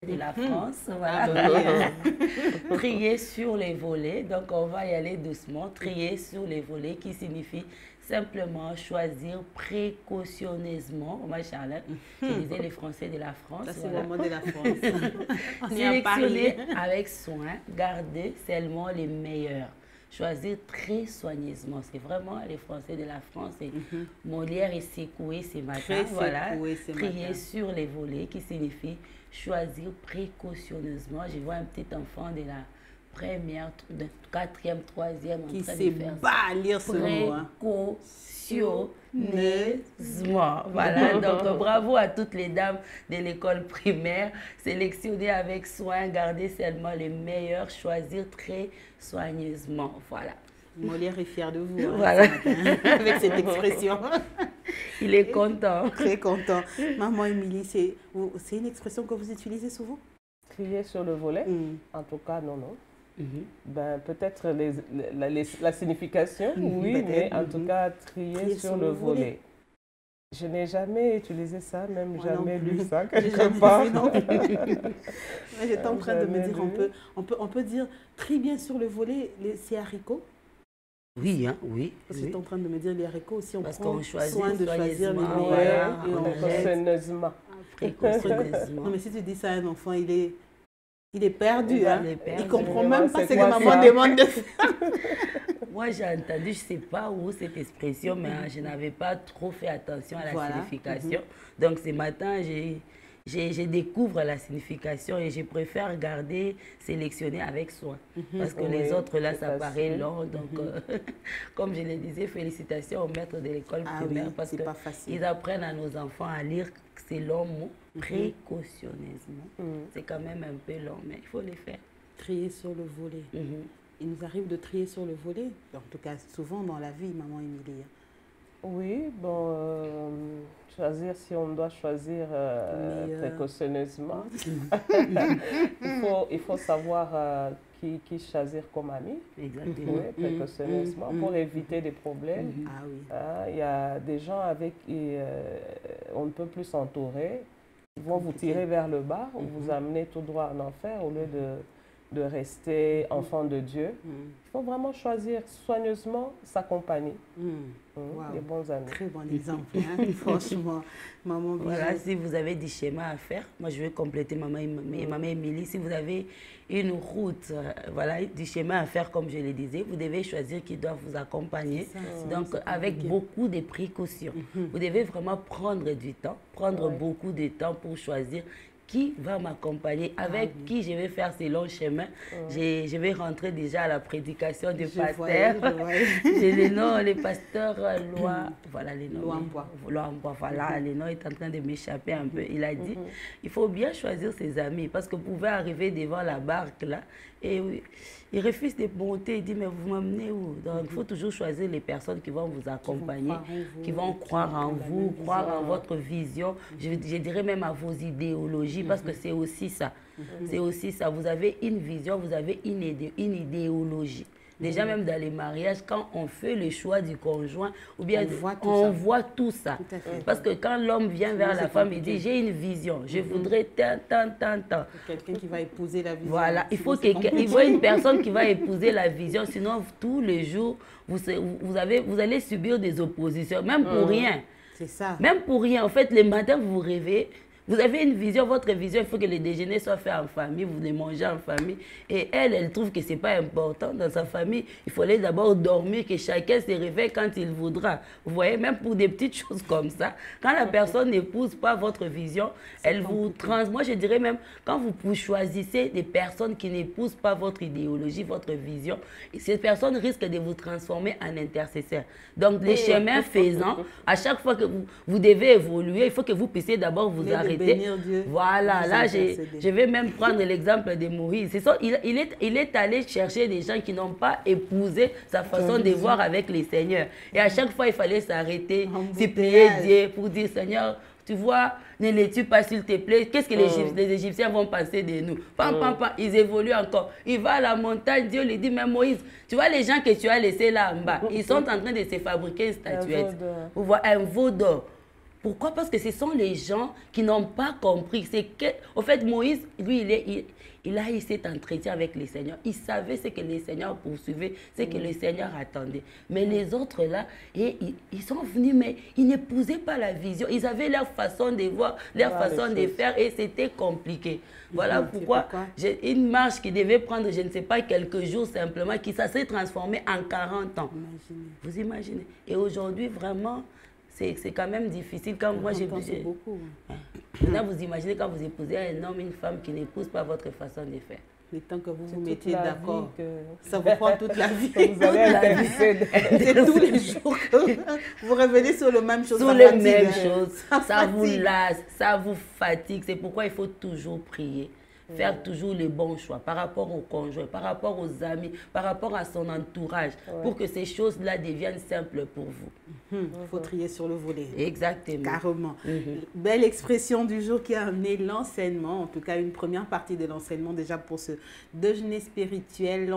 de la France. Voilà. Trier sur les volets. Donc, on va y aller doucement. Trier sur les volets qui signifie simplement choisir précautionneusement. Moi, Charlotte, je disais les Français de la France. Ça, c'est vraiment de la France. On est à Sélectionner Paris. avec soin, garder seulement les meilleurs. Choisir très soigneusement. C'est vraiment les Français de la France. Et Molière est secoué ce matin. Très voilà. secoué ce Trier matin. sur les volets qui signifie choisir précautionneusement. Je vois un petit enfant de la première, de quatrième, troisième Qui en train sait de faire pas lire ce mot. Hein. Précautionneusement. Voilà, donc bravo à toutes les dames de l'école primaire. Sélectionner avec soin, garder seulement les meilleurs, choisir très soigneusement. Voilà. Molière est fier de vous hein, Voilà. ce matin, avec cette expression. Il est content. Très content. Maman Émilie, c'est une expression que vous utilisez souvent? Trier sur le volet, en tout cas, non, non. Ben, peut-être la signification, oui, mais en tout cas, trier sur le volet. Je n'ai jamais utilisé ça, même Moi jamais lu ça J'ai quelque jamais part. vu non plus. J'étais en train de me dire, on peut dire très bien sur le volet, ces haricots. Oui, hein, oui. Parce que j'étais en train de me dire, les haricots aussi, on Parce prend qu'on choisit soin de choisir les soigneusement, meilleurs. voilà, Et on reste. Précautionneusement. Précautionneusement. Non, mais si tu dis ça à un enfant, il est perdu. Il va Hein. les perdre. Il comprend même pas ce que quoi maman ça? demande de faire. Moi, j'ai entendu, je ne sais pas où cette expression, mais je n'avais pas trop fait attention à la Voilà. signification. Donc, ce matin, je découvre la signification et je préfère garder, sélectionner avec soin. Parce que les autres, là, ça paraît long. Donc, comme je le disais, félicitations aux maîtres de l'école primaire oui, parce c'est pas facile. qu'ils apprennent à nos enfants à lire ces longs mots précautionneusement. C'est quand même un peu long, mais il faut les faire. Trier sur le volet. Il nous arrive de trier sur le volet. En tout cas, souvent dans la vie, maman Émilie. Oui, bon, choisir si on doit choisir précautionneusement. Il faut savoir qui choisir comme ami. Exactement. Oui, précautionneusement, pour éviter des problèmes. Ah oui. Il y a des gens avec qui on ne peut plus s'entourer. Ils vont vous tirer vers le bas ou vous amener tout droit en enfer au lieu de rester enfant de Dieu. Il faut vraiment choisir soigneusement sa compagnie. Wow. Des bons amis. Très bon exemple, hein? Franchement. Maman Voilà, si vous avez des schémas à faire, moi je vais compléter maman Émilie. Si vous avez une route, voilà, du schéma à faire comme je le disais, vous devez choisir qui doit vous accompagner. Donc avec beaucoup de précautions. Vous devez vraiment prendre du temps, prendre beaucoup de temps pour choisir qui va m'accompagner, avec qui je vais faire ces longs chemins. Je vais rentrer déjà à la prédication du pasteur. J'ai les noms, les pasteurs voilà les noms. Loambois, voilà, les noms est en train de m'échapper un peu. Il a dit, il faut bien choisir ses amis, parce que vous pouvez arriver devant la barque là, et il refuse de monter, il dit, mais vous m'amenez où? Donc il faut toujours choisir les personnes qui vont vous accompagner, qui vont croire en vous, croire en votre vision, je dirais même à vos idéologies, parce que c'est aussi ça. C'est aussi ça. Vous avez une vision, vous avez une idéologie. Déjà, même dans les mariages, quand on fait le choix du conjoint, ou bien on voit tout ça. Tout à fait. Parce que quand l'homme vient vers la femme et dit, j'ai une vision, je voudrais tant. Quelqu'un qui va épouser la vision. Voilà, il faut une personne qui va épouser la vision, sinon tous les jours, vous allez subir des oppositions, même pour rien. C'est ça. Même pour rien. En fait, le matin, vous vous réveillez, vous avez une vision, votre vision, il faut que le déjeuner soit fait en famille, vous les mangez en famille. Et elle trouve que ce n'est pas important dans sa famille. Il fallait d'abord dormir, que chacun se réveille quand il voudra. Vous voyez, même pour des petites choses comme ça, quand la personne n'épouse pas votre vision, elle vous transmet. Moi, je dirais même, quand vous choisissez des personnes qui n'épousent pas votre idéologie, votre vision, ces personnes risquent de vous transformer en intercesseur. Donc, les chemins faisant, à chaque fois que vous devez évoluer, il faut que vous puissiez d'abord vous arrêter. Voilà, là, je vais même prendre l'exemple de Moïse. C'est ça, il est allé chercher des gens qui n'ont pas épousé sa façon de voir avec les seigneurs. Et à chaque fois, il fallait s'arrêter, supplier Dieu pour dire, Seigneur, tu vois, ne les tue pas s'il te plaît. Qu'est-ce que les Égyptiens vont penser de nous? Ils évoluent encore. Il va à la montagne, Dieu lui dit, mais Moïse, tu vois les gens que tu as laissés là en bas, ils sont en train de se fabriquer une statuette. Vous voyez, un veau d'or. Pourquoi? Parce que ce sont les gens qui n'ont pas compris. Au fait, Moïse, lui, il a eu cet entretien avec le Seigneur. Il savait ce que le Seigneur poursuivait, ce que le Seigneur attendait. Mais les autres là, ils sont venus, mais ils n'épousaient pas la vision. Ils avaient leur façon de voir, leur façon de faire et c'était compliqué. Voilà pourquoi j'ai une marche qui devait prendre, je ne sais pas, quelques jours simplement, qui ça s'est transformé en 40 ans. Vous imaginez? Et aujourd'hui, vraiment... C'est quand même difficile. Quand moi j'ai beaucoup. Maintenant, vous imaginez quand vous épousez un homme, une femme qui n'épouse pas votre façon de faire. Le temps que vous vous mettiez d'accord, ça vous prend toute la vie. Vous allez c'est tous les jours que vous revenez sur le même chose. Sur les mêmes choses. Ça vous lasse, ça vous fatigue. C'est pourquoi il faut toujours prier. Faire toujours les bons choix par rapport au conjoint, par rapport aux amis, par rapport à son entourage, pour que ces choses-là deviennent simples pour vous. Il faut trier sur le volet. Exactement. Carrément. Belle expression du jour qui a amené l'enseignement, en tout cas une première partie de l'enseignement déjà pour ce déjeuner spirituel.